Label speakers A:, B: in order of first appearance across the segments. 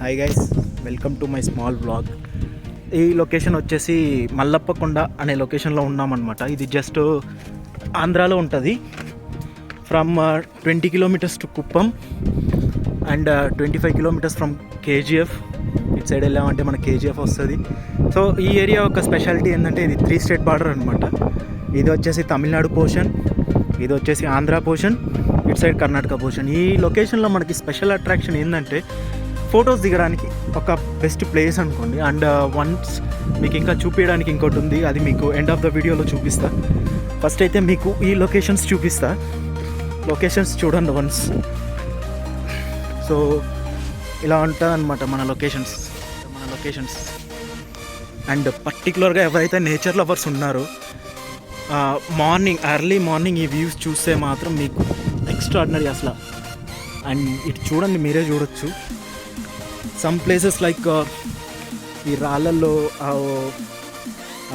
A: Hi guys, welcome to my small vlog. ఈ location వచ్చేసి మల్లప్పకొండ అనే లొకేషన్లో ఉన్నామన్నమాట. ఇది జస్ట్ ఆంధ్రాలో ఉంటుంది. From 20 kilometres to Kuppam and 25 kilometres from KGF. ఇటు సైడ్ వెళ్ళామంటే మన కేజీఎఫ్ వస్తుంది. సో ఈ ఏరియా ఒక స్పెషాలిటీ ఏంటంటే ఇది 3 స్టేట్ బార్డర్ అనమాట. ఇది వచ్చేసి తమిళనాడు పోర్షన్, ఇది వచ్చేసి ఆంధ్ర పోర్షన్, ఇటు సైడ్ కర్ణాటక పోర్షన్. ఈ లొకేషన్లో మనకి స్పెషల్ అట్రాక్షన్ ఏంటంటే ఫొటోస్ దిగడానికి ఒక బెస్ట్ ప్లేస్ అనుకోండి. అండ్ వన్స్ మీకు ఇంకా చూపించడానికి ఇంకోటి ఉంది, అది మీకు ఎండ్ ఆఫ్ ద వీడియోలో చూపిస్తా. ఫస్ట్ అయితే మీకు ఈ లొకేషన్స్ చూపిస్తా. లొకేషన్స్ చూడండి వన్స్. సో ఇలా ఉంటుంది అనమాట మన లొకేషన్స్. అండ్ పర్టికులర్గా ఎవరైతే నేచర్ లవర్స్ ఉన్నారో ఎర్లీ మార్నింగ్ ఈ వ్యూస్ చూస్తే మాత్రం మీకు ఎక్స్ట్రాడినరీ అసలు. అండ్ ఇటు చూడండి, మీరే చూడొచ్చు. సమ్ ప్లేసెస్ లైక్ ఈ రాళ్ళల్లో ఆ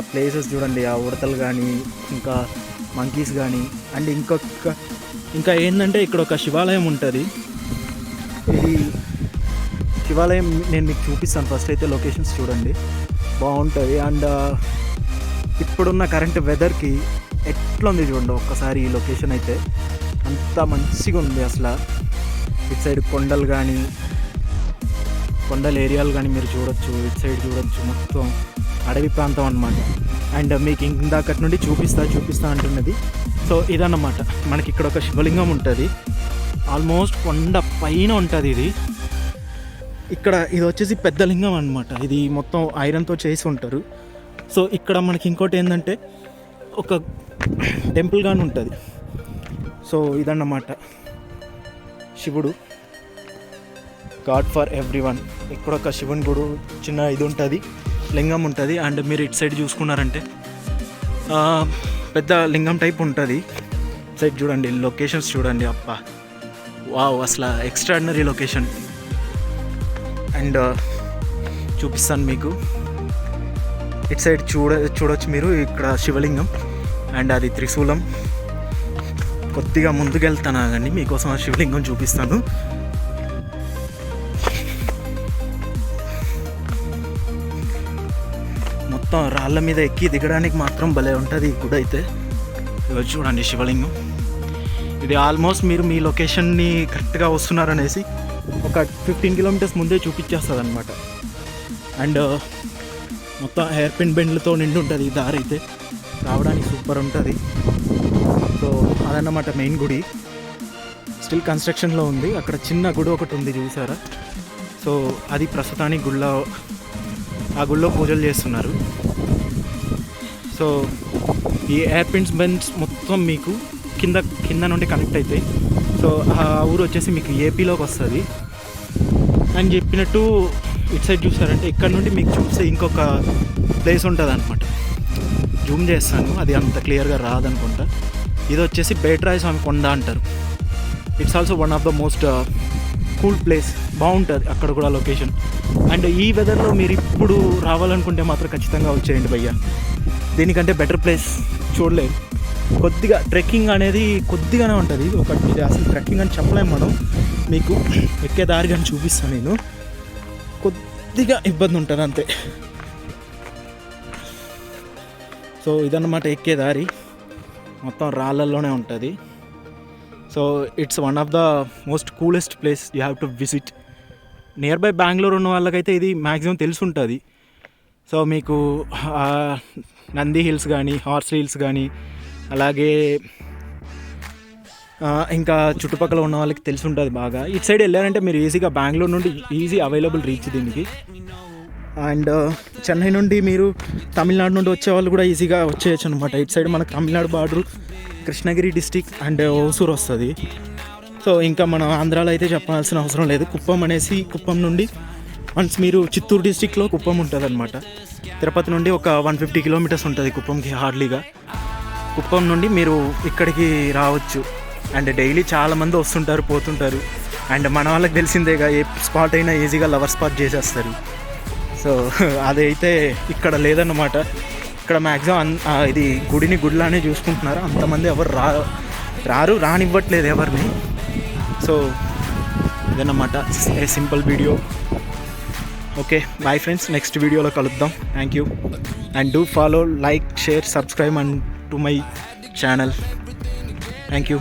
A: ప్లేసెస్ చూడండి, ఆ ఉడతలు కానీ ఇంకా మంకీస్ కానీ. అండ్ ఇంకా ఏంటంటే ఇక్కడ ఒక శివాలయం ఉంటుంది. ఇది శివాలయం నేను మీకు చూపిస్తాను. ఫస్ట్ అయితే లొకేషన్స్ చూడండి, బాగుంటుంది. అండ్ ఇప్పుడున్న కరెంట్ వెదర్కి ఎట్లా ఉంది చూడండి ఒక్కసారి. ఈ లొకేషన్ అయితే అంత మంచిగా ఉంది అసలు. ఇటు సైడ్ కొండల ఏరియాలు కానీ మీరు చూడొచ్చు, ఇటు సైడ్ చూడొచ్చు, మొత్తం అడవి ప్రాంతం అన్నమాట. అండ్ మీకు ఇందాకటి నుండి చూపిస్తా అంటున్నది. సో ఇదన్నమాట, మనకి ఇక్కడ ఒక శివలింగం ఉంటుంది. ఆల్మోస్ట్ కొండ పైన ఉంటుంది ఇది. ఇది వచ్చేసి పెద్ద లింగం అనమాట. ఇది మొత్తం ఐరన్తో చేసి ఉంటారు. సో ఇక్కడ మనకి ఇంకోటి ఏంటంటే ఒక టెంపుల్ కానీ ఉంటుంది. సో ఇదన్నమాట శివుడు, గాడ్ ఫర్ ఎవ్రీ వన్. ఇక్కడ ఒక శివుని గుడి చిన్న ఇది ఉంటుంది, లింగం ఉంటుంది. అండ్ మీరు ఇటు సైడ్ చూసుకున్నారంటే పెద్ద లింగం టైప్ ఉంటుంది. సైడ్ చూడండి, లొకేషన్స్ చూడండి, అప్పా వావ్, అసలు ఎక్స్ట్రాడినరీ లొకేషన్. అండ్ చూపిస్తాను మీకు. ఇటు సైడ్ చూడొచ్చు మీరు, ఇక్కడ శివలింగం అండ్ అది త్రిశూలం. కొద్దిగా ముందుకు వెళ్తాను ఆగండి, మీకోసం ఆ శివలింగం చూపిస్తాను. మొత్తం రాళ్ళ మీద ఎక్కి దిగడానికి మాత్రం భలే ఉంటుంది ఈ గుడి అయితే. చూడండి శివలింగం. ఇది ఆల్మోస్ట్ మీరు మీ లొకేషన్ని కరెక్ట్గా వస్తున్నారనేసి ఒక 15 కిలోమీటర్స్ ముందే చూపించేస్తుంది అనమాట. అండ్ మొత్తం హెయిర్ పిన్ బెండ్లతో నిండి ఉంటుంది ఈ దారి అయితే. రావడానికి సూపర్ ఉంటుంది. సో అదన్నమాట మెయిన్ గుడి. స్టిల్ కన్స్ట్రక్షన్లో ఉంది. అక్కడ చిన్న గుడి ఒకటి ఉంది చూసారా. సో అది ప్రస్తుతానికి ఆ గుళ్ళో పూజలు చేస్తున్నారు. సో ఈ ఎయిర్ పిన్స్ బెండ్స్ మొత్తం మీకు కింద నుండి కనెక్ట్ అవుతాయి. సో ఆ ఊరు వచ్చేసి మీకు ఏపీలోకి వస్తుంది అని చెప్పినట్టు. ఇటు సైడ్ చూసారంటే ఇక్కడ నుండి మీకు చూస్తే ఇంకొక ప్లేస్ ఉంటుంది అనమాట. జూమ్ చేస్తాను, అది అంత క్లియర్గా రాదనుకుంటా. ఇది వచ్చేసి బేట్రాయ స్వామి కొండ అంటారు. It's also one of the most cool place. బాగుంటుంది అక్కడ కూడా లొకేషన్. అండ్ ఈ వెదర్లో మీరు ఇప్పుడు రావాలనుకుంటే మాత్రం ఖచ్చితంగా వచ్చేయండి భయ్య. దీనికంటే బెటర్ ప్లేస్ చూడలేదు. కొద్దిగా ట్రెక్కింగ్ అనేది కొద్దిగానే ఉంటుంది. ఇది అసలు ట్రెక్కింగ్ అని చెప్పలేము మనం. మీకు ఎక్కే దారి కానీ చూపిస్తాను నేను. కొద్దిగా ఇబ్బంది ఉంటుంది అంతే. సో ఇదన్నమాట ఎక్కే దారి, మొత్తం రాళ్ళల్లోనే ఉంటుంది. So it's one of the most coolest place you have to visit. Near by Bengaluru ఉన్న వాళ్ళకైతే ఇది మ్యాక్సిమం తెలిసి ఉంటుంది. సో మీకు నంది హిల్స్ కానీ, హార్స్ హిల్స్ కానీ, అలాగే ఇంకా చుట్టుపక్కల ఉన్న వాళ్ళకి తెలిసి ఉంటుంది బాగా. ఇటు సైడ్ వెళ్ళారంటే మీరు ఈజీగా బెంగళూరు నుండి ఈజీ అవైలబుల్ రీచ్ దీనికి. అండ్ చెన్నై నుండి మీరు తమిళనాడు నుండి వచ్చే వాళ్ళు కూడా ఈజీగా వచ్చేయచ్చు అనమాట. ఇటు సైడ్ మనకు Tamil Nadu border, Krishnagiri district and Hosur వస్తుంది. సో ఇంకా మనం ఆంధ్రాలో అయితే చెప్పాల్సిన అవసరం లేదు. కుప్పం నుండి వన్స్ మీరు చిత్తూరు డిస్టిక్లో కుప్పం ఉంటుంది అనమాట. తిరుపతి నుండి ఒక 150 కిలోమీటర్స్ ఉంటుంది కుప్పంకి హార్డ్లీగా. కుప్పం నుండి మీరు ఇక్కడికి రావచ్చు. అండ్ డైలీ చాలామంది వస్తుంటారు, పోతుంటారు. అండ్ మన వాళ్ళకి తెలిసిందేగా, ఏ స్పాట్ అయినా ఈజీగా లవర్ స్పాట్ చేసేస్తారు. సో అదైతే ఇక్కడ లేదన్నమాట. ఇక్కడ మ్యాక్సిమం ఇది గుడిలానే చూసుకుంటున్నారు. అంతమంది ఎవరు రానివ్వట్లేదు ఎవరిని. సో ఇదన్నమాట a simple video. Okay bye friends, next వీడియోలో కలుద్దాం. Thank you and do follow, like, share, subscribe and to my channel. Thank you.